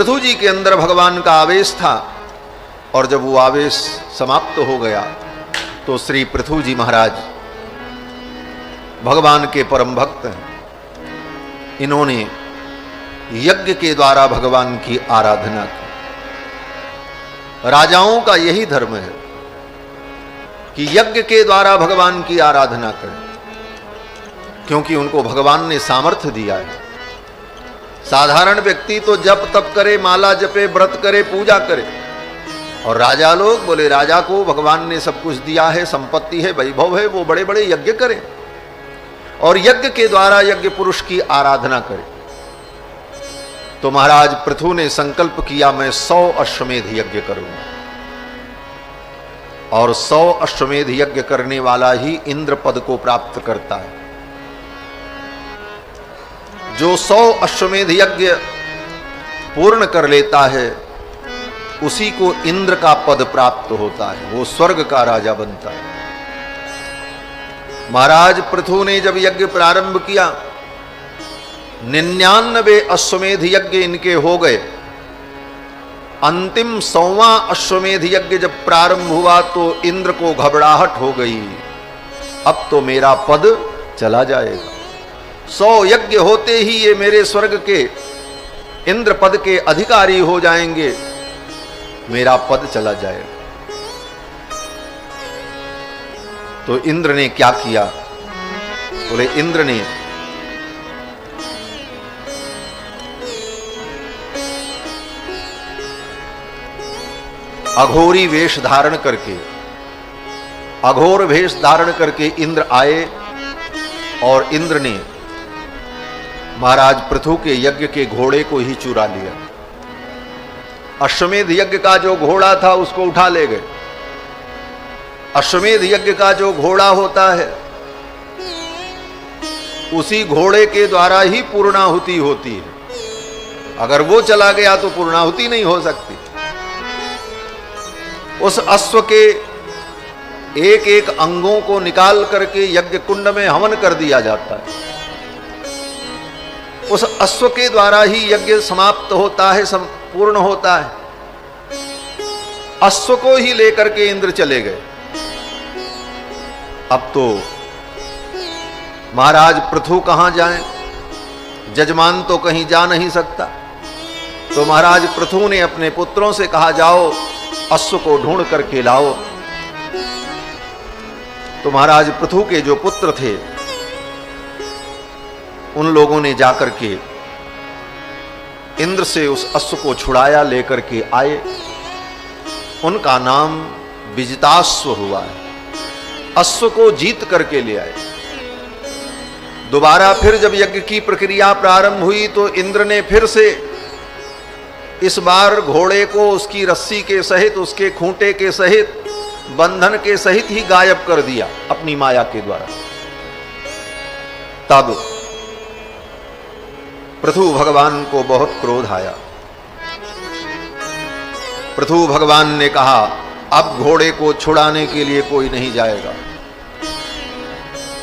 पृथु जी के अंदर भगवान का आवेश था और जब वो आवेश समाप्त हो गया तो श्री पृथु जी महाराज भगवान के परम भक्त हैं। इन्होंने यज्ञ के द्वारा भगवान की आराधना की। राजाओं का यही धर्म है कि यज्ञ के द्वारा भगवान की आराधना करें, क्योंकि उनको भगवान ने सामर्थ्य दिया है। साधारण व्यक्ति तो जप तप करे, माला जपे, व्रत करे, पूजा करे, और राजा लोग बोले राजा को भगवान ने सब कुछ दिया है, संपत्ति है, वैभव है, वो बड़े बड़े यज्ञ करें और यज्ञ के द्वारा यज्ञ पुरुष की आराधना करें। तो महाराज पृथु ने संकल्प किया मैं 100 अश्वमेध यज्ञ करूंगा, और 100 अश्वमेध यज्ञ करने वाला ही इंद्र पद को प्राप्त करता है। जो 100 अश्वमेध यज्ञ पूर्ण कर लेता है उसी को इंद्र का पद प्राप्त होता है, वो स्वर्ग का राजा बनता है। महाराज पृथु ने जब यज्ञ प्रारंभ किया, 99 अश्वमेध यज्ञ इनके हो गए। अंतिम 100वां अश्वमेध यज्ञ जब प्रारंभ हुआ तो इंद्र को घबराहट हो गई, अब तो मेरा पद चला जाएगा। 100 यज्ञ होते ही ये मेरे स्वर्ग के इंद्र पद के अधिकारी हो जाएंगे, मेरा पद चला जाएगा। तो इंद्र ने क्या किया? बोले इंद्र ने अघोरी वेश धारण करके, अघोर वेश धारण करके इंद्र आए और इंद्र ने महाराज पृथु के यज्ञ के घोड़े को ही चुरा लिया। अश्वमेध यज्ञ का जो घोड़ा था उसको उठा ले गए। अश्वमेध यज्ञ का जो घोड़ा होता है उसी घोड़े के द्वारा ही पूर्णाहुति होती है, अगर वो चला गया तो पूर्णाहुति नहीं हो सकती। उस अश्व के एक एक अंगों को निकाल करके यज्ञ कुंड में हवन कर दिया जाता है। उस अश्व के द्वारा ही यज्ञ समाप्त होता है, संपूर्ण होता है। अश्व को ही लेकर के इंद्र चले गए। अब तो महाराज पृथु कहां जाएं? जजमान तो कहीं जा नहीं सकता। तो महाराज पृथु ने अपने पुत्रों से कहा जाओ अश्व को ढूंढ करके लाओ। तो महाराज पृथु के जो पुत्र थे उन लोगों ने जाकर के इंद्र से उस अश्व को छुड़ाया, लेकर के आए। उनका नाम विजिताश्व हुआ है। अश्व को जीत करके ले आए। दोबारा फिर जब यज्ञ की प्रक्रिया प्रारंभ हुई तो इंद्र ने फिर से इस बार घोड़े को उसकी रस्सी के सहित, उसके खूंटे के सहित, बंधन के सहित ही गायब कर दिया अपनी माया के द्वारा। तब पृथु भगवान को बहुत क्रोध आया। पृथु भगवान ने कहा अब घोड़े को छुड़ाने के लिए कोई नहीं जाएगा।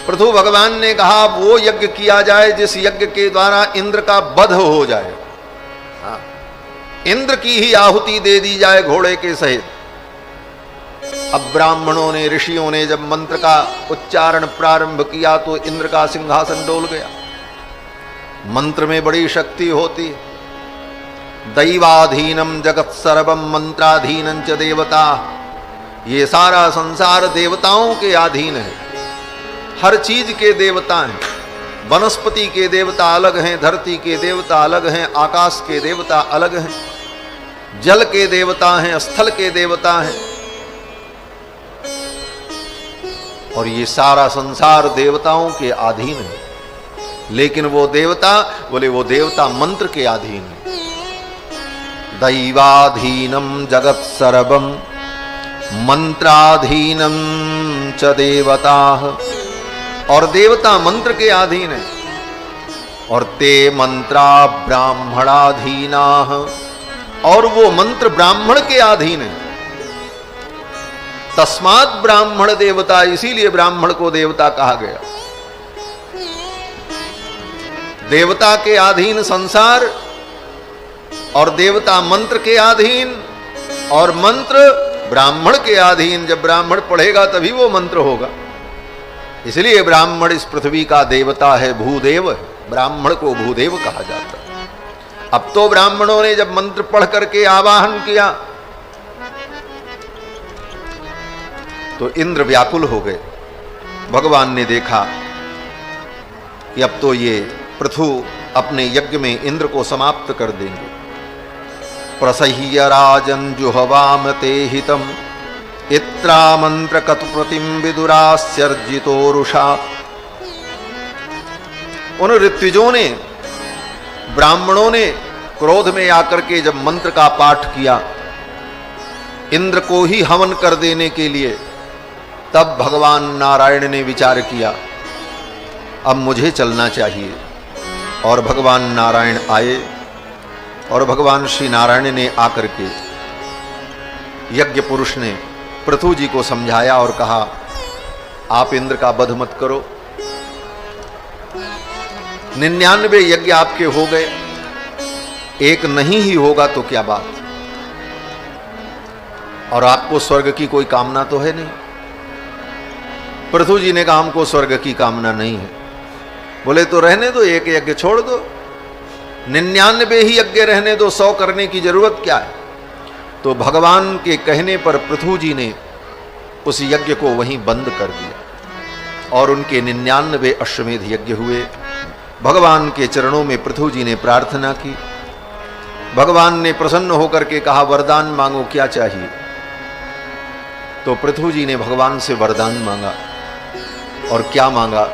पृथु भगवान ने कहा वो यज्ञ किया जाए जिस यज्ञ के द्वारा इंद्र का वध हो जाए। हाँ, इंद्र की ही आहुति दे दी जाए घोड़े के सहित। अब ब्राह्मणों ने, ऋषियों ने जब मंत्र का उच्चारण प्रारंभ किया तो इंद्र का सिंहासन डोल गया। मंत्र में बड़ी शक्ति होती है। दैवाधीनम जगत सर्वम मंत्राधीनं च देवता। ये सारा संसार देवताओं के अधीन है। हर चीज के देवता हैं। वनस्पति के देवता अलग हैं, धरती के देवता अलग हैं, आकाश के देवता अलग हैं, जल के देवता हैं, स्थल के देवता हैं, और ये सारा संसार देवताओं के अधीन है। लेकिन वो देवता, बोले वो देवता मंत्र के अधीन है। दैवाधीनम जगत सर्वम मंत्राधीनम च देवता। और देवता मंत्र के अधीन है। और ते मंत्रा ब्राह्मणाधीना। और वो मंत्र ब्राह्मण के अधीन है। तस्मात् ब्राह्मण देवता, इसीलिए ब्राह्मण को देवता कहा गया। देवता के अधीन संसार और देवता मंत्र के अधीन और मंत्र ब्राह्मण के अधीन। जब ब्राह्मण पढ़ेगा तभी वो मंत्र होगा। इसलिए ब्राह्मण इस पृथ्वी का देवता है, भूदेव। ब्राह्मण को भूदेव कहा जाता है। अब तो ब्राह्मणों ने जब मंत्र पढ़ करके आवाहन किया तो इंद्र व्याकुल हो गए। भगवान ने देखा कि अब तो ये पृथु अपने यज्ञ में इंद्र को समाप्त कर देंगे। प्रसह्य राजन जुहवाम ते हितम इत्रा मंत्र कतुप्रतिम विदुरास्यर्जितोरुषा। उन ऋत्विजों ने, ब्राह्मणों ने क्रोध में आकर के जब मंत्र का पाठ किया इंद्र को ही हवन कर देने के लिए, तब भगवान नारायण ने विचार किया अब मुझे चलना चाहिए। और भगवान नारायण आए और भगवान श्री नारायण ने आकर के यज्ञ पुरुष ने पृथु जी को समझाया और कहा आप इंद्र का वध मत करो। 99 यज्ञ आपके हो गए, एक नहीं ही होगा तो क्या बात। और आपको स्वर्ग की कोई कामना तो है नहीं। पृथु जी ने कहा हमको स्वर्ग की कामना नहीं है। बोले तो रहने दो, एक यज्ञ छोड़ दो, 99 ही यज्ञ रहने दो, 100 करने की जरूरत क्या है। तो भगवान के कहने पर पृथु जी ने उस यज्ञ को वहीं बंद कर दिया और उनके 99 अश्वमेध यज्ञ हुए। भगवान के चरणों में पृथु जी ने प्रार्थना की। भगवान ने प्रसन्न होकर के कहा वरदान मांगो, क्या चाहिए। तो पृथु जी ने भगवान से वरदान मांगा। और क्या मांगा।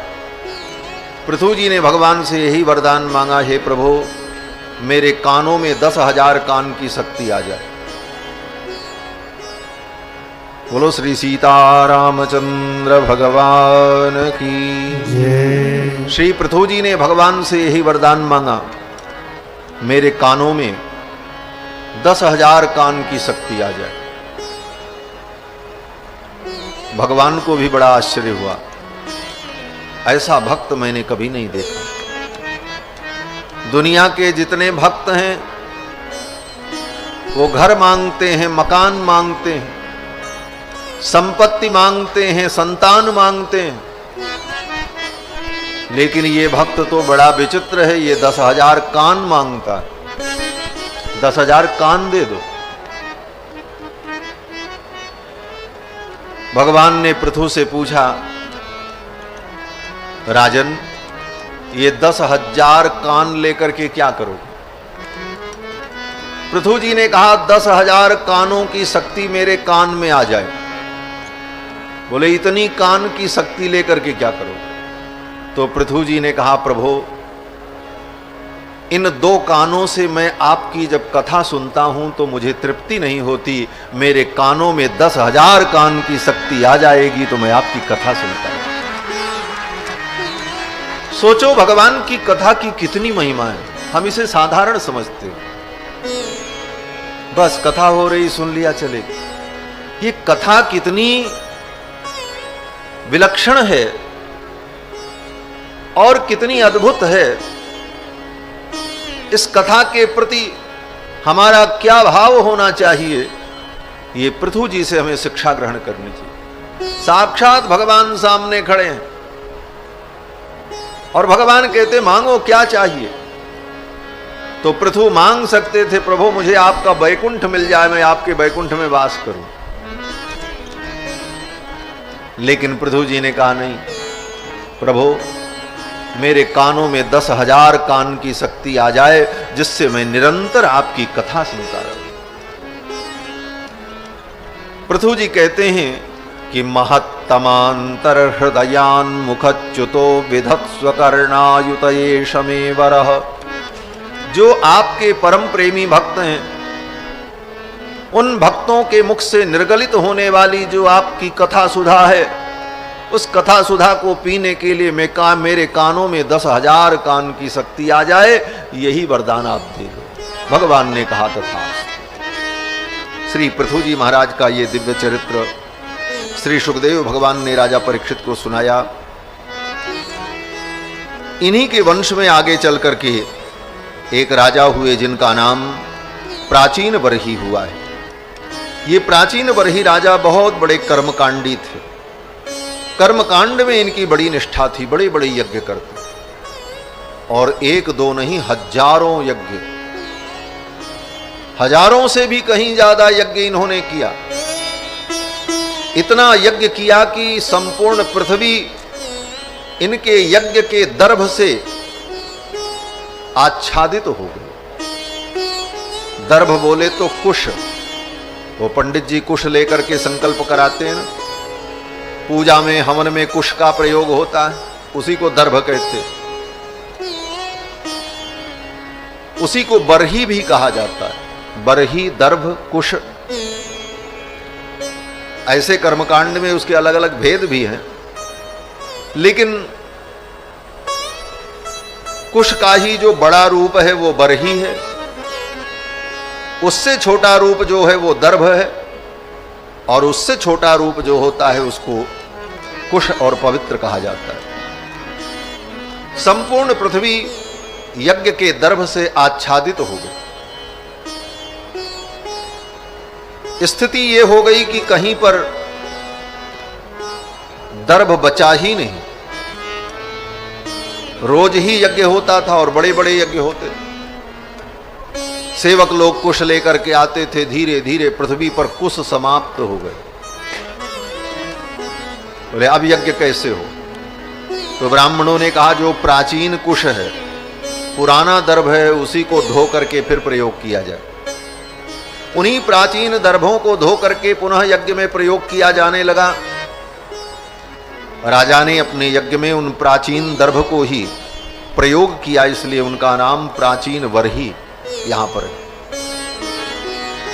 पृथु जी ने भगवान से यही वरदान मांगा, हे प्रभु मेरे कानों में 10,000 कान की शक्ति आ जाए। बोलो श्री सीतारामचंद्र भगवान की। श्री पृथु जी ने भगवान से यही वरदान मांगा, मेरे कानों में 10,000 कान की शक्ति आ जाए। भगवान को भी बड़ा आश्चर्य हुआ, ऐसा भक्त मैंने कभी नहीं देखा। दुनिया के जितने भक्त हैं वो घर मांगते हैं, मकान मांगते हैं, संपत्ति मांगते हैं, संतान मांगते हैं, लेकिन ये भक्त तो बड़ा विचित्र है, ये 10,000 कान मांगता है। 10,000 कान दे दो। भगवान ने पृथु से पूछा, राजन ये 10,000 कान लेकर के क्या करोगे। पृथु जी ने कहा 10,000 कानों की शक्ति मेरे कान में आ जाए। बोले इतनी कान की शक्ति लेकर के क्या करोगे। तो पृथु जी ने कहा प्रभु इन 2 कानों से मैं आपकी जब कथा सुनता हूं तो मुझे तृप्ति नहीं होती। मेरे कानों में 10,000 कान की शक्ति आ जाएगी तो मैं आपकी कथा सुनता हूं। सोचो भगवान की कथा की कितनी महिमा है। हम इसे साधारण समझते हैं, बस कथा हो रही सुन लिया चले। ये कथा कितनी विलक्षण है और कितनी अद्भुत है। इस कथा के प्रति हमारा क्या भाव होना चाहिए, ये पृथु जी से हमें शिक्षा ग्रहण करनी चाहिए। साक्षात भगवान सामने खड़े हैं और भगवान कहते मांगो क्या चाहिए। तो पृथु मांग सकते थे प्रभु मुझे आपका वैकुंठ मिल जाए, मैं आपके वैकुंठ में वास करूं। लेकिन पृथु जी ने कहा नहीं प्रभु मेरे कानों में 10,000 कान की शक्ति आ जाए जिससे मैं निरंतर आपकी कथा सुनता रहूं। पृथु जी कहते हैं कि महत्तमांतर हृदयान मुखच्युतो विधत्स्व कर्णायुतये शमेवरः। जो आपके परम प्रेमी भक्त हैं उन भक्तों के मुख से निर्गलित होने वाली जो आपकी कथा सुधा है, उस कथा सुधा को पीने के लिए मेरे कानों में 10,000 कान की शक्ति आ जाए, यही वरदान आप दे दो। भगवान ने कहा तथास्तु। श्री पृथु जी महाराज का ये दिव्य चरित्र श्री सुखदेव भगवान ने राजा परीक्षित को सुनाया। इन्हीं के वंश में आगे चल करके एक राजा हुए जिनका नाम प्राचीन बरही हुआ है। ये प्राचीन बरही राजा बहुत बड़े कर्मकांडी थे। कर्मकांड में इनकी बड़ी निष्ठा थी, बड़े बड़े यज्ञ करते, और एक दो नहीं, हजारों यज्ञ, हजारों से भी कहीं ज्यादा यज्ञ इन्होंने किया। इतना यज्ञ किया कि संपूर्ण पृथ्वी इनके यज्ञ के दर्भ से आच्छादित हो गई। दर्भ बोले तो कुश, वो पंडित जी कुश लेकर के संकल्प कराते हैं ना, पूजा में हवन में कुश का प्रयोग होता है, उसी को दर्भ कहते, उसी को बरही भी कहा जाता है। बरही, दर्भ, कुश, ऐसे कर्मकांड में उसके अलग अलग भेद भी हैं, लेकिन कुश का ही जो बड़ा रूप है वो बरही है, उससे छोटा रूप जो है वो दर्भ है, और उससे छोटा रूप जो होता है उसको कुश और पवित्र कहा जाता है। संपूर्ण पृथ्वी यज्ञ के दर्भ से आच्छादित हो गई। स्थिति ये हो गई कि कहीं पर दर्भ बचा ही नहीं। रोज ही यज्ञ होता था और बड़े बड़े यज्ञ होते थे। सेवक लोग कुश लेकर के आते थे, धीरे धीरे पृथ्वी पर कुश समाप्त हो गए। बोले अब यज्ञ कैसे हो? तो ब्राह्मणों ने कहा जो प्राचीन कुश है, पुराना दर्भ है, उसी को धो करके फिर प्रयोग किया जाए। उन्हीं प्राचीन दर्भों को धो करके पुनः यज्ञ में प्रयोग किया जाने लगा। राजा ने अपने यज्ञ में उन प्राचीन दर्भ को ही प्रयोग किया, इसलिए उनका नाम प्राचीन बरही यहां पर है।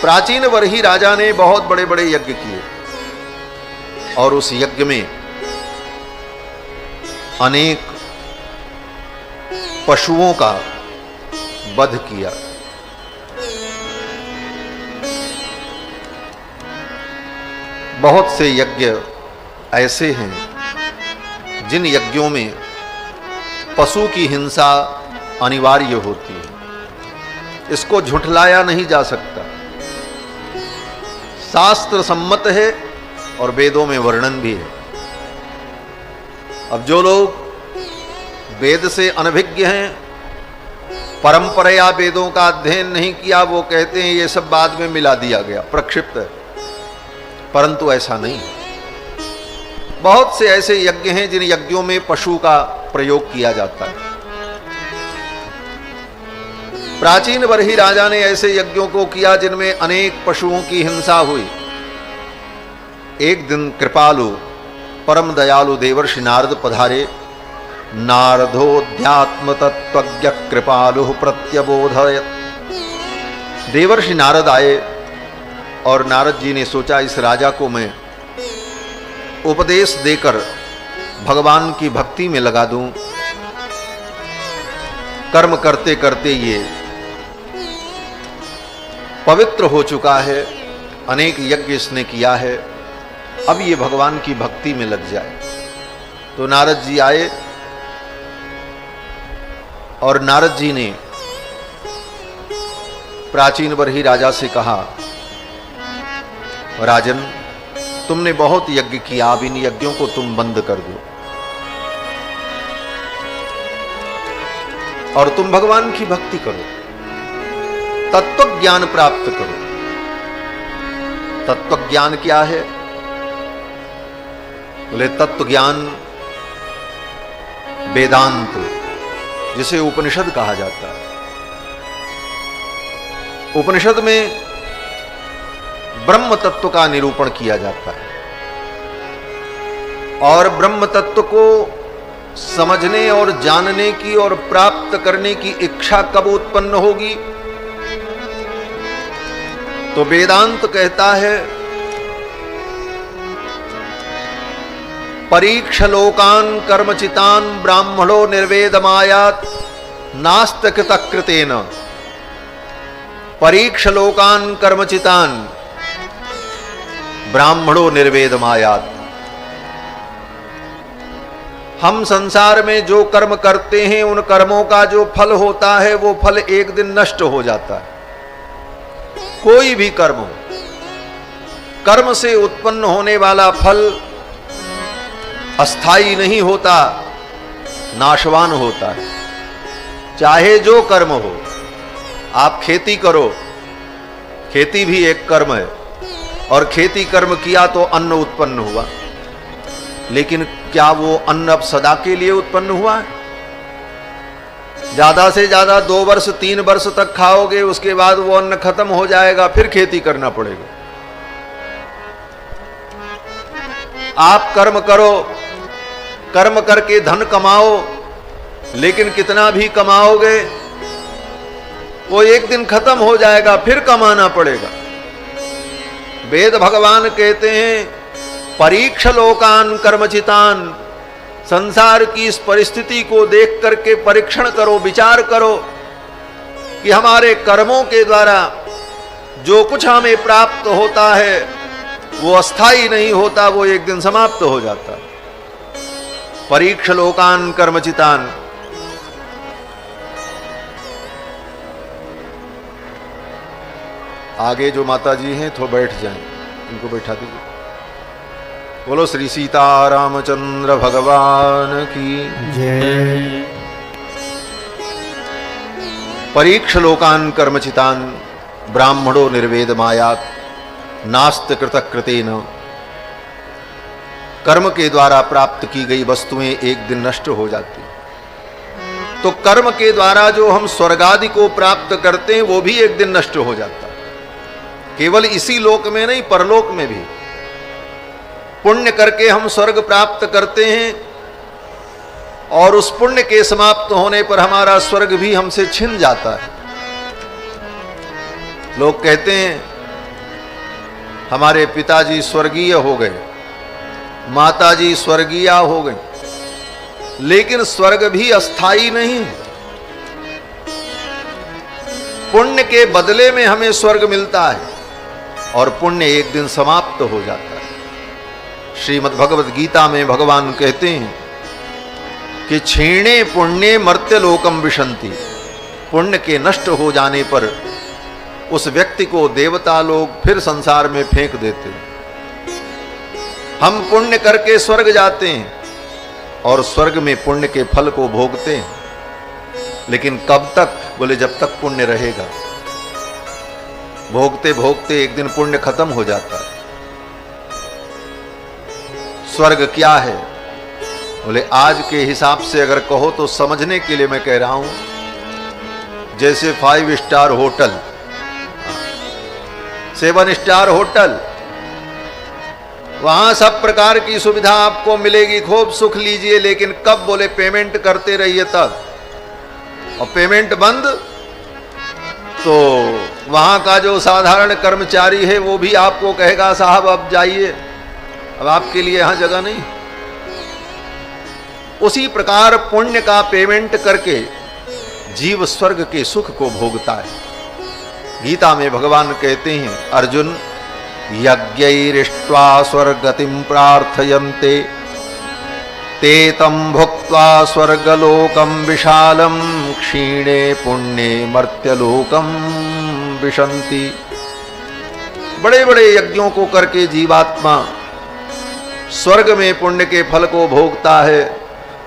प्राचीन बरही राजा ने बहुत बड़े बड़े यज्ञ किए, और उस यज्ञ में अनेक पशुओं का वध किया। बहुत से यज्ञ ऐसे हैं जिन यज्ञों में पशु की हिंसा अनिवार्य होती है। इसको झुठलाया नहीं जा सकता, शास्त्र सम्मत है और वेदों में वर्णन भी है। अब जो लोग वेद से अनभिज्ञ हैं, परंपरा वेदों का अध्ययन नहीं किया, वो कहते हैं ये सब बाद में मिला दिया गया, प्रक्षिप्त है। परंतु ऐसा नहीं है। बहुत से ऐसे यज्ञ हैं जिन यज्ञों में पशु का प्रयोग किया जाता है। प्राचीन बरही राजा ने ऐसे यज्ञों को किया जिनमें अनेक पशुओं की हिंसा हुई। एक दिन कृपालु परम दयालु देवर्षि नारद पधारे। नारदोध्यात्म तत्वज्ञ कृपालु प्रत्यबोधयत्। देवर्षि नारद आए और नारद जी ने सोचा इस राजा को मैं उपदेश देकर भगवान की भक्ति में लगा दूं। कर्म करते करते ये पवित्र हो चुका है, अनेक यज्ञ इसने किया है, अब ये भगवान की भक्ति में लग जाए। तो नारद जी आए और नारद जी ने प्राचीन बरही राजा से कहा, राजन तुमने बहुत यज्ञ किया, अब इन यज्ञों को तुम बंद कर दो और तुम भगवान की भक्ति करो, तत्व ज्ञान प्राप्त करो। तत्व ज्ञान क्या है? बोले तत्व ज्ञान वेदांत, जिसे उपनिषद कहा जाता है। उपनिषद में ब्रह्म तत्व का निरूपण किया जाता है, और ब्रह्म तत्व को समझने और जानने की और प्राप्त करने की इच्छा कब उत्पन्न होगी? तो वेदांत कहता है परीक्ष लोकान कर्मचितान ब्राह्मणो निर्वेदमायात नास्त्यकृतकृतेन। परीक्ष लोकान कर्मचितान ब्राह्मणो निर्वेदमायात। हम संसार में जो कर्म करते हैं उन कर्मों का जो फल होता है वो फल एक दिन नष्ट हो जाता है। कोई भी कर्म हो, कर्म से उत्पन्न होने वाला फल अस्थाई नहीं होता, नाशवान होता है। चाहे जो कर्म हो, आप खेती करो, खेती भी एक कर्म है, और खेती कर्म किया तो अन्न उत्पन्न हुआ, लेकिन क्या वो अन्न अब सदा के लिए उत्पन्न हुआ है? ज्यादा से ज्यादा 2 वर्ष 3 वर्ष तक खाओगे, उसके बाद वो अन्न खत्म हो जाएगा, फिर खेती करना पड़ेगा। आप कर्म करो, कर्म करके धन कमाओ, लेकिन कितना भी कमाओगे वो एक दिन खत्म हो जाएगा, फिर कमाना पड़ेगा। वेद भगवान कहते हैं परीक्ष लोकान कर्मचितान, संसार की इस परिस्थिति को देख करके परीक्षण करो, विचार करो कि हमारे कर्मों के द्वारा जो कुछ हमें प्राप्त होता है वो अस्थाई नहीं होता, वो एक दिन समाप्त हो जाता। परीक्ष लोकान कर्मचितान। आगे जो माता जी हैं थोड़ा बैठ जाएं, इनको बैठा दीजिए। बोलो श्री सीता रामचंद्र भगवान की जय। परीक्ष लोकान कर्मचितान ब्राह्मणो निर्वेद मायात नास्त कृतकृतेन। कर्म के द्वारा प्राप्त की गई वस्तुएं एक दिन नष्ट हो जाती, तो कर्म के द्वारा जो हम स्वर्ग आदि को प्राप्त करते हैं वो भी एक दिन नष्ट हो जाता। केवल इसी लोक में नहीं, परलोक में भी पुण्य करके हम स्वर्ग प्राप्त करते हैं, और उस पुण्य के समाप्त होने पर हमारा स्वर्ग भी हमसे छिन जाता है। लोग कहते हैं हमारे पिताजी स्वर्गीय हो गए, माताजी स्वर्गीय हो गए, लेकिन स्वर्ग भी अस्थाई नहीं। पुण्य के बदले में हमें स्वर्ग मिलता है, और पुण्य एक दिन समाप्त हो जाता है। श्रीमद् भगवद गीता में भगवान कहते हैं कि क्षीणे पुण्ये मर्त्य लोकम विशंति। पुण्य के नष्ट हो जाने पर उस व्यक्ति को देवता लोग फिर संसार में फेंक देते हैं। हम पुण्य करके स्वर्ग जाते हैं और स्वर्ग में पुण्य के फल को भोगते हैं, लेकिन कब तक? बोले जब तक पुण्य रहेगा। भोगते भोगते एक दिन पुण्य खत्म हो जाता है। स्वर्ग क्या है? बोले आज के हिसाब से अगर कहो तो समझने के लिए मैं कह रहा हूं, जैसे 5 स्टार होटल, 7 स्टार होटल, वहां सब प्रकार की सुविधा आपको मिलेगी, खूब सुख लीजिए, लेकिन कब? बोले पेमेंट करते रहिए तब। और पेमेंट बंद तो वहां का जो साधारण कर्मचारी है वो भी आपको कहेगा साहब अब जाइए, अब आपके लिए यहां जगह नहीं। उसी प्रकार पुण्य का पेमेंट करके जीव स्वर्ग के सुख को भोगता है। गीता में भगवान कहते हैं अर्जुन यज्ञैरिष्ट्वा स्वर्गतिं प्रार्थयन्ते ते तं भुक्त्वा स्वर्गलोकं विशालं क्षीणे पुण्ये मर्त्यलोकं विशन्ति। बड़े बड़े यज्ञों को करके जीवात्मा स्वर्ग में पुण्य के फल को भोगता है,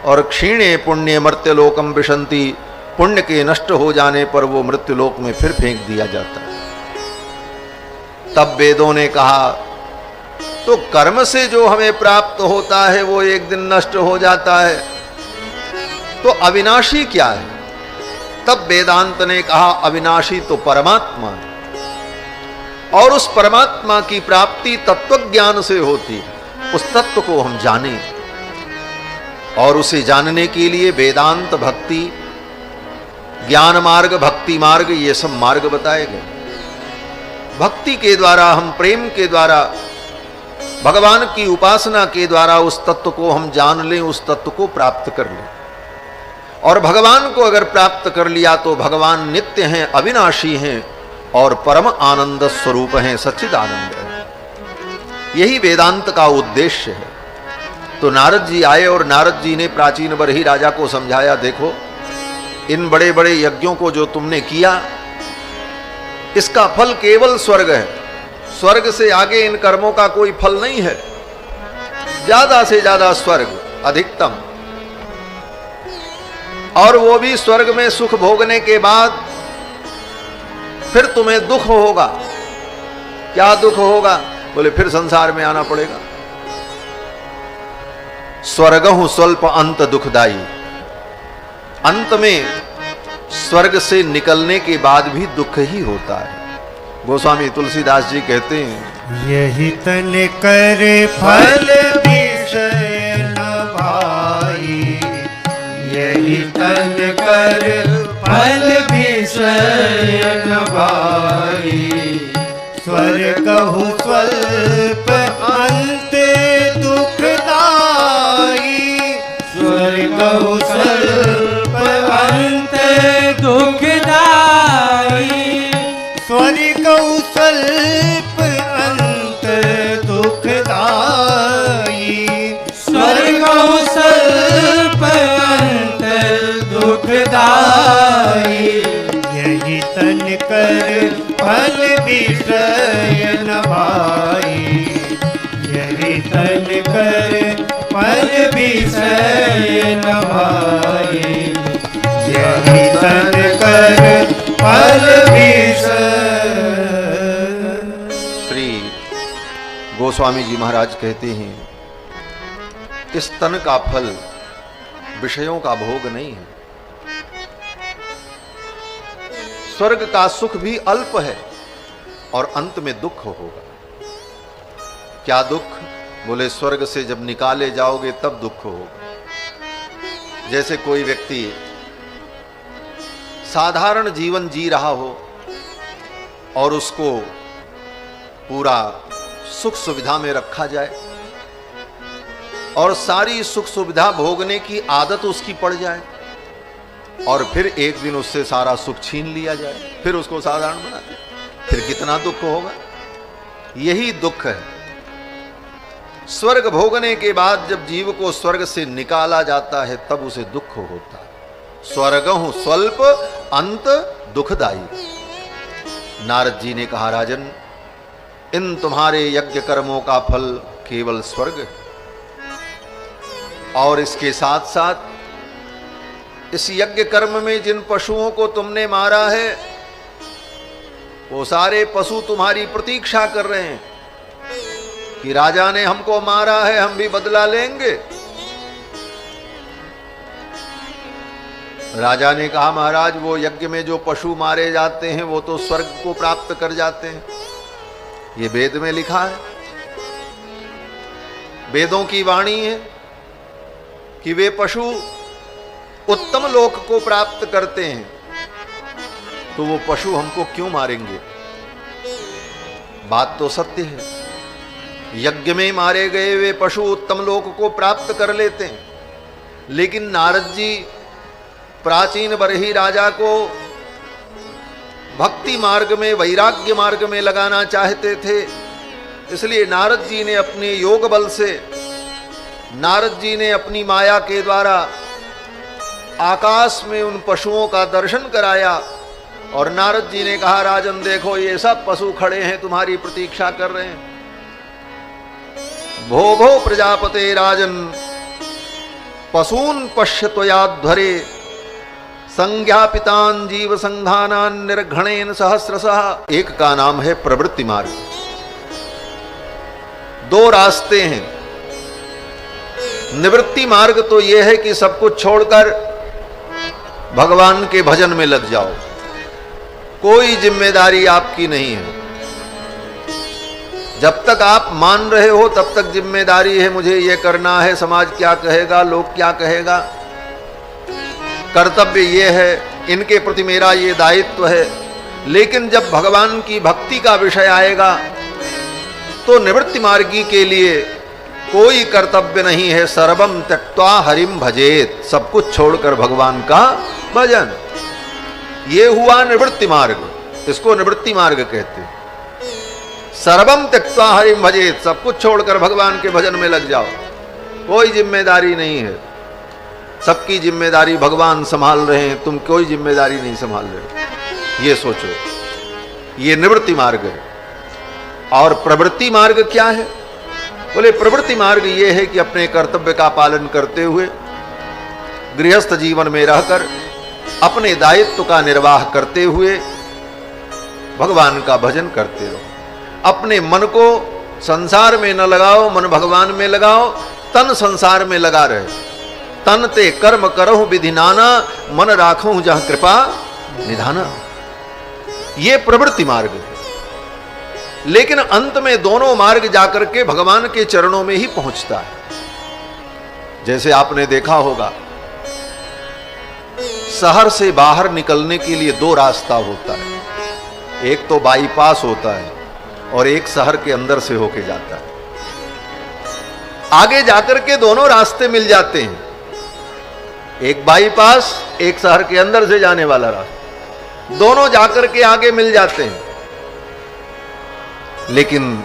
और क्षीणे पुण्ये मर्त्यलोकं विशन्ति, पुण्य के नष्ट हो जाने पर वो मृत्युलोक में फिर फेंक दिया जाता है। तब वेदों ने कहा तो कर्म से जो हमें प्राप्त होता है वो एक दिन नष्ट हो जाता है, तो अविनाशी क्या है? तब वेदांत ने कहा अविनाशी तो परमात्मा है, और उस परमात्मा की प्राप्ति तत्वज्ञान से होती है। उस तत्व को हम जानें, और उसे जानने के लिए वेदांत, भक्ति, ज्ञान मार्ग, भक्ति मार्ग, ये सब मार्ग बताए गए। भक्ति के द्वारा हम प्रेम के द्वारा, भगवान की उपासना के द्वारा उस तत्व को हम जान लें, उस तत्व को प्राप्त कर लें। और भगवान को अगर प्राप्त कर लिया तो भगवान नित्य हैं, अविनाशी हैं, और परम आनंद स्वरूप हैं, सच्चिदानंद है। यही वेदांत का उद्देश्य है। तो नारद जी आए और नारद जी ने प्राचीन बरही राजा को समझाया, देखो इन बड़े बड़े यज्ञों को जो तुमने किया इसका फल केवल स्वर्ग है। स्वर्ग से आगे इन कर्मों का कोई फल नहीं है। ज्यादा से ज्यादा स्वर्ग, अधिकतम, और वो भी स्वर्ग में सुख भोगने के बाद फिर तुम्हें दुख होगा। क्या दुख होगा? बोले फिर संसार में आना पड़ेगा। स्वर्गहु स्वल्प अंत दुखदाई। अंत में स्वर्ग से निकलने के बाद भी दुख ही होता है। गोस्वामी तुलसीदास जी कहते हैं, यही तन कर फल विषय न भाई, यही तन कर फल विषय न भाई, स्वर्गहु स्वल्प अंत दुखदाई, स्वर्गहु स्वल्प अंत दुखदाई, स्वर्गहु स्वल्प अंत दुखदाई, स्वर्गहु स्वल्प अंत दुखदाई, यही तन कर फल विषय न भाई, यही तन कर फल विषय न भाई, यही तन कर फल विषय। श्री गोस्वामी जी महाराज कहते हैं, इस तन का फल विषयों का भोग नहीं है। स्वर्ग का सुख भी अल्प है और अंत में दुख होगा। क्या दुख? बोले स्वर्ग से जब निकाले जाओगे तब दुख होगा। जैसे कोई व्यक्ति साधारण जीवन जी रहा हो और उसको पूरा सुख सुविधा में रखा जाए और सारी सुख सुविधा भोगने की आदत उसकी पड़ जाए और फिर एक दिन उससे सारा सुख छीन लिया जाए, फिर उसको साधारण बना दे, फिर कितना दुख होगा। यही दुख है। स्वर्ग भोगने के बाद जब जीव को स्वर्ग से निकाला जाता है तब उसे दुख होता है। स्वर्गहु स्वल्प अंत दुखदाई। नारद जी ने कहा, राजन, इन तुम्हारे यज्ञ कर्मों का फल केवल स्वर्ग है, और इसके साथ साथ इस यज्ञ कर्म में जिन पशुओं को तुमने मारा है वो सारे पशु तुम्हारी प्रतीक्षा कर रहे हैं कि राजा ने हमको मारा है, हम भी बदला लेंगे। राजा ने कहा, महाराज, वो यज्ञ में जो पशु मारे जाते हैं वो तो स्वर्ग को प्राप्त कर जाते हैं। ये वेद में लिखा है, वेदों की वाणी है कि वे पशु उत्तम लोक को प्राप्त करते हैं, तो वो पशु हमको क्यों मारेंगे? बात तो सत्य है। यज्ञ में मारे गए वे पशु उत्तम लोक को प्राप्त कर लेते हैं, लेकिन नारद जी प्राचीन बरही राजा को भक्ति मार्ग में, वैराग्य मार्ग में लगाना चाहते थे। इसलिए नारद जी ने अपने योग बल से, नारद जी ने अपनी माया के द्वारा आकाश में उन पशुओं का दर्शन कराया और नारद जी ने कहा, राजन देखो, ये सब पशु खड़े हैं, तुम्हारी प्रतीक्षा कर रहे हैं। भो भो प्रजापते राजन पशून पश्यत्वयाध्वरे संज्ञापितान जीव संघानान निर्घणेन सहस्रशः। एक का नाम है प्रवृत्ति मार्ग। दो रास्ते हैं। निवृत्ति मार्ग तो यह है कि सब कुछ छोड़कर भगवान के भजन में लग जाओ, कोई जिम्मेदारी आपकी नहीं है। जब तक आप मान रहे हो तब तक जिम्मेदारी है, मुझे ये करना है, समाज क्या कहेगा, लोग क्या कहेगा, कर्तव्य ये है, इनके प्रति मेरा ये दायित्व है। लेकिन जब भगवान की भक्ति का विषय आएगा तो निवृत्ति मार्गी के लिए कोई कर्तव्य नहीं है। सर्वम त्यक्त्वा हरिम भजेत, सब कुछ छोड़कर भगवान का भजन। ये हुआ निवृत्ति मार्ग, इसको निवृत्ति मार्ग कहते हैं। सर्वम त्यक्त्वा हरिम भजेत, सब कुछ छोड़कर भगवान के भजन में लग जाओ, कोई जिम्मेदारी नहीं है। सबकी जिम्मेदारी भगवान संभाल रहे हैं, तुम कोई जिम्मेदारी नहीं संभाल रहे हो, ये सोचो। ये निवृत्ति मार्ग है। और प्रवृत्ति मार्ग क्या है? बोले प्रवृत्ति मार्ग ये है कि अपने कर्तव्य का पालन करते हुए गृहस्थ जीवन में रहकर अपने दायित्व का निर्वाह करते हुए भगवान का भजन करते रहो। अपने मन को संसार में न लगाओ, मन भगवान में लगाओ। तन संसार में लगा रहे, तन ते कर्म करहु विधि नाना, मन राखहु जह कृपा निधाना। ये प्रवृत्ति मार्ग है। लेकिन अंत में दोनों मार्ग जाकर के भगवान के चरणों में ही पहुंचता है। जैसे आपने देखा होगा, शहर से बाहर निकलने के लिए दो रास्ता होता है, एक तो बाईपास होता है और एक शहर के अंदर से होके जाता है। आगे जाकर के दोनों रास्ते मिल जाते हैं, एक बाईपास, एक शहर के अंदर से जाने वाला रास्ता, दोनों जाकर के आगे मिल जाते हैं। लेकिन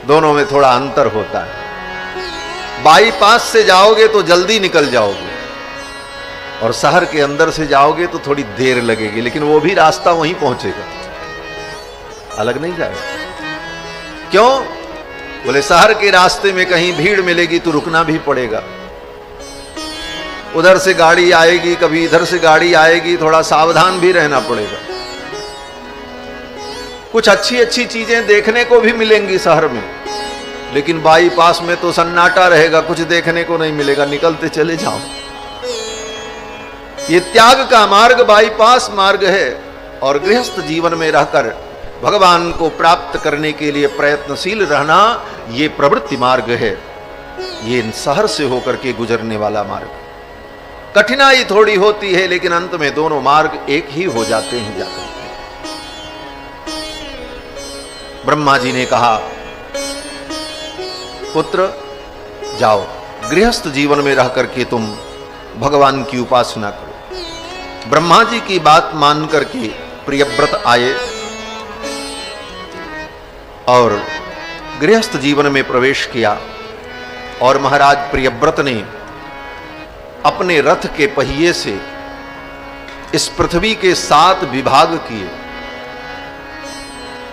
दोनों में थोड़ा अंतर होता है। बाईपास से जाओगे तो जल्दी निकल जाओगे और शहर के अंदर से जाओगे तो थोड़ी देर लगेगी, लेकिन वो भी रास्ता वहीं पहुंचेगा, अलग नहीं जाएगा। क्यों? बोले शहर के रास्ते में कहीं भीड़ मिलेगी तो रुकना भी पड़ेगा, उधर से गाड़ी आएगी, कभी इधर से गाड़ी आएगी, थोड़ा सावधान भी रहना पड़ेगा। कुछ अच्छी अच्छी चीजें देखने को भी मिलेंगी शहर में, लेकिन बाईपास में तो सन्नाटा रहेगा, कुछ देखने को नहीं मिलेगा, निकलते चले जाओ। ये त्याग का मार्ग बाईपास मार्ग है। और गृहस्थ जीवन में रहकर भगवान को प्राप्त करने के लिए प्रयत्नशील रहना, ये प्रवृत्ति मार्ग है। ये शहर से होकर के गुजरने वाला मार्ग। कठिनाई थोड़ी होती है, लेकिन अंत में दोनों मार्ग एक ही हो जाते हैं जाकर। ब्रह्मा जी ने कहा, पुत्र जाओ, गृहस्थ जीवन में रह करके तुम भगवान की उपासना करो। ब्रह्मा जी की बात मान करके प्रियव्रत आए और गृहस्थ जीवन में प्रवेश किया। और महाराज प्रियव्रत ने अपने रथ के पहिए से इस पृथ्वी के 7 विभाग किए।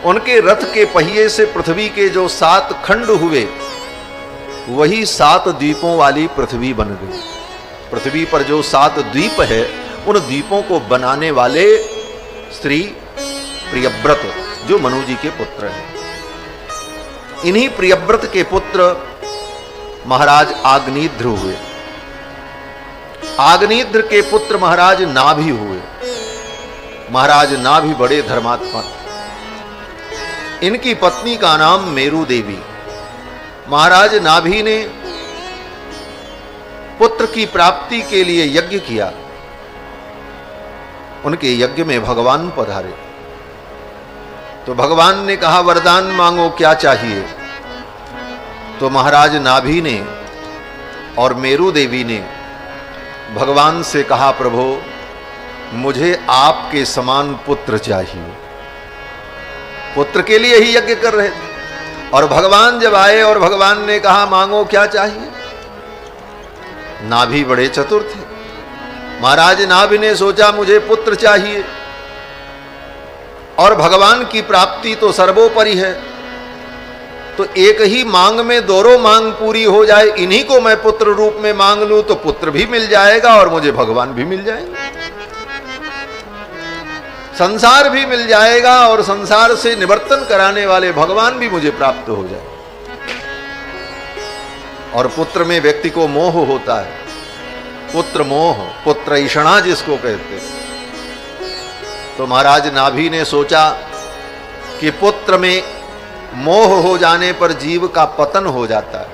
उनके रथ के पहिए से पृथ्वी के जो 7 खंड हुए, वही 7 द्वीपों वाली पृथ्वी बन गई। पृथ्वी पर जो 7 द्वीप है, उन द्वीपों को बनाने वाले श्री प्रियव्रत, जो मनु जी के पुत्र हैं। इन्हीं प्रियव्रत के पुत्र महाराज आग्नेयद्र हुए। आग्नेयद्र के पुत्र महाराज नाभि हुए। महाराज नाभि बड़े धर्मात्मा। इनकी पत्नी का नाम मेरु देवी। महाराज नाभि ने पुत्र की प्राप्ति के लिए यज्ञ किया। उनके यज्ञ में भगवान पधारे तो भगवान ने कहा, वरदान मांगो, क्या चाहिए? तो महाराज नाभि ने और मेरु देवी ने भगवान से कहा, प्रभु मुझे आपके समान पुत्र चाहिए। पुत्र के लिए ही यज्ञ कर रहे थे। और भगवान जब आए और भगवान ने कहा, मांगो क्या चाहिए? नाभि बड़े चतुर थे। महाराज नाभि ने सोचा, मुझे पुत्र चाहिए और भगवान की प्राप्ति तो सर्वोपरि है, तो एक ही मांग में दोनों मांग पूरी हो जाए। इन्हीं को मैं पुत्र रूप में मांग लूं तो पुत्र भी मिल जाएगा और मुझे भगवान भी मिल जाएंगे, संसार भी मिल जाएगा और संसार से निवर्तन कराने वाले भगवान भी मुझे प्राप्त हो जाए। और पुत्र में व्यक्ति को मोह होता है, पुत्र मोह, पुत्र ईषणा जिसको कहते हैं। तो महाराज नाभि ने सोचा कि पुत्र में मोह हो जाने पर जीव का पतन हो जाता है,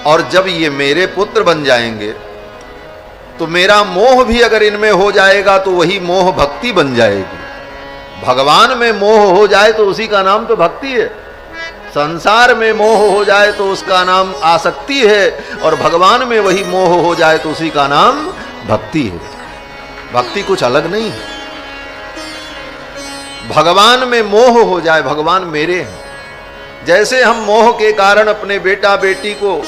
और जब ये मेरे पुत्र बन जाएंगे तो मेरा मोह भी अगर इनमें हो जाएगा तो वही मोह भक्ति बन जाएगी। भगवान में मोह हो जाए तो उसी का नाम तो भक्ति है, संसार में मोह हो जाए तो उसका नाम आसक्ति है, और भगवान में वही मोह हो जाए तो उसी का नाम भक्ति है। भक्ति कुछ अलग नहीं है। भगवान में मोह हो जाए, भगवान मेरे हैं। जैसे हम मोह के कारण अपने बेटा बेटी को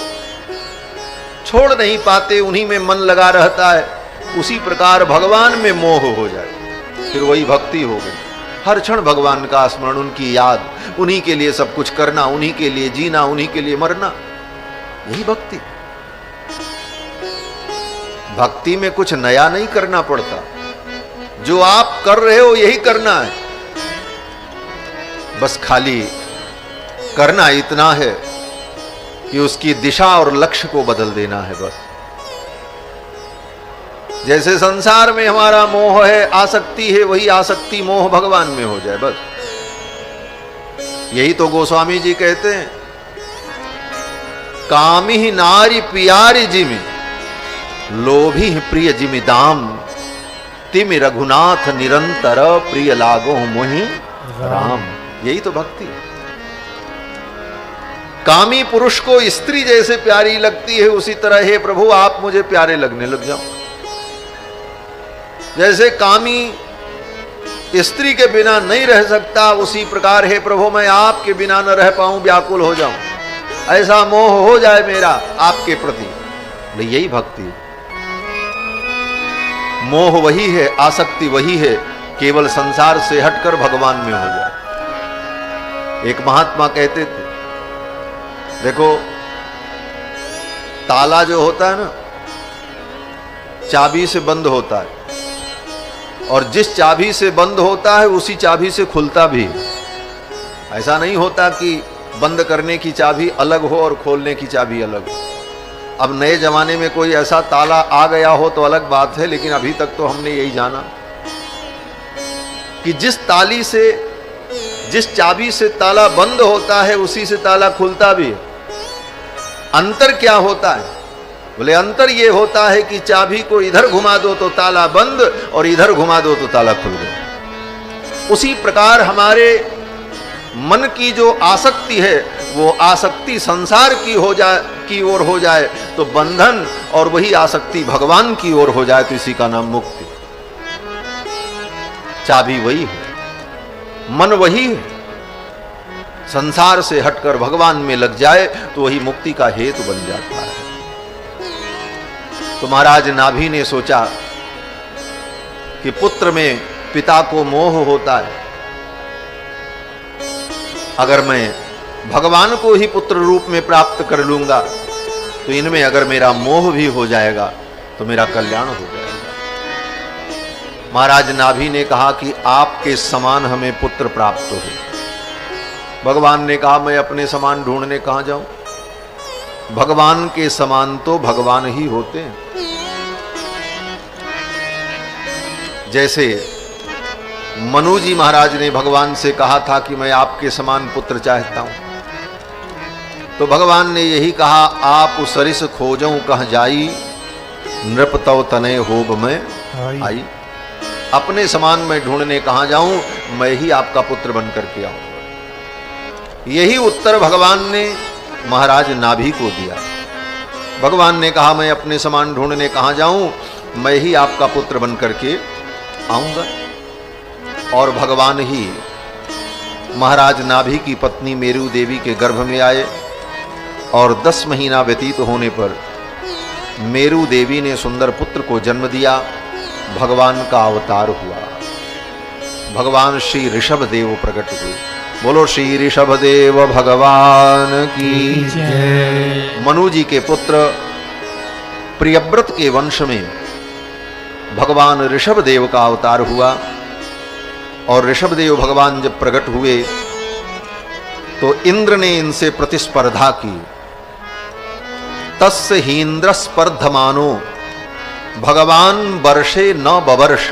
छोड़ नहीं पाते, उन्हीं में मन लगा रहता है, उसी प्रकार भगवान में मोह हो जाए। फिर वही भक्ति हो गई। हर क्षण भगवान का स्मरण, उनकी याद, उन्हीं के लिए सब कुछ करना, उन्हीं के लिए जीना, उन्हीं के लिए मरना, यही भक्ति। भक्ति में कुछ नया नहीं करना पड़ता, जो आप कर रहे हो यही करना है। बस खाली करना इतना है कि उसकी दिशा और लक्ष्य को बदल देना है बस। जैसे संसार में हमारा मोह है, आसक्ति है, वही आसक्ति मोह भगवान में हो जाए बस। यही तो गोस्वामी जी कहते हैं, कामी ही नारी पियारी जिमि लोभी प्रिय जिमि दाम तिमि रघुनाथ निरंतर प्रिय लागो मोहि राम। यही तो भक्ति है। कामी पुरुष को स्त्री जैसे प्यारी लगती है, उसी तरह हे प्रभु आप मुझे प्यारे लगने लग जाओ। जैसे कामी स्त्री के बिना नहीं रह सकता, उसी प्रकार हे प्रभु मैं आपके बिना न रह पाऊं, व्याकुल हो जाऊं, ऐसा मोह हो जाए मेरा आपके प्रति। यही भक्ति है। मोह वही है, आसक्ति वही है, केवल संसार से हटकर भगवान में हो जाए। एक महात्मा कहते थे, देखो ताला जो होता है ना, चाबी से बंद होता है, और जिस चाबी से बंद होता है उसी चाबी से खुलता भी है। ऐसा नहीं होता कि बंद करने की चाबी अलग हो और खोलने की चाबी अलग हो। अब नए जमाने में कोई ऐसा ताला आ गया हो तो अलग बात है, लेकिन अभी तक तो हमने यही जाना कि जिस चाबी से ताला बंद होता है उसी से ताला खुलता भी है। अंतर क्या होता है? बोले अंतर ये होता है कि चाबी को इधर घुमा दो तो ताला बंद, और इधर घुमा दो तो ताला खुल गया। उसी प्रकार हमारे मन की जो आसक्ति है, वो आसक्ति संसार की ओर हो जाए तो बंधन, और वही आसक्ति भगवान की ओर हो जाए तो इसी का नाम मुक्ति। चाबी वही है, मन वही है। संसार से हटकर भगवान में लग जाए तो वही मुक्ति का हेतु बन जाता है। तो महाराज नाभि ने सोचा कि पुत्र में पिता को मोह होता है, अगर मैं भगवान को ही पुत्र रूप में प्राप्त कर लूंगा तो इनमें अगर मेरा मोह भी हो जाएगा तो मेरा कल्याण हो जाएगा। महाराज नाभि ने कहा कि आपके समान हमें पुत्र प्राप्त हो। भगवान ने कहा मैं अपने समान ढूंढने कहां जाऊं, भगवान के समान तो भगवान ही होते हैं। जैसे मनु जी महाराज ने भगवान से कहा था कि मैं आपके समान पुत्र चाहता हूं, तो भगवान ने यही कहा आप सरिस खोजऊं कह जाई नृप तव तनय होब में आई। अपने समान मैं ढूंढने कहां जाऊं, मैं ही आपका पुत्र बन करके आऊंगा। यही उत्तर भगवान ने महाराज नाभि को दिया। भगवान ने कहा मैं अपने समान ढूंढने कहां जाऊं, मैं ही आपका पुत्र बन करके आऊंगा। और भगवान ही महाराज नाभि की पत्नी मेरू देवी के गर्भ में आए, और 10 महीना व्यतीत होने पर मेरू देवी ने सुंदर पुत्र को जन्म दिया। भगवान का अवतार हुआ, भगवान श्री ऋषभ देव प्रकट हुए। बोलो श्री ऋषभ देव भगवान की जय। मनु जी के पुत्र प्रियव्रत के वंश में भगवान ऋषभ देव का अवतार हुआ, और ऋषभ देव भगवान जब प्रकट हुए तो इंद्र ने इनसे प्रतिस्पर्धा की। तस्य हीन्द्र स्पर्धमानो भगवान वर्षे न बवर्ष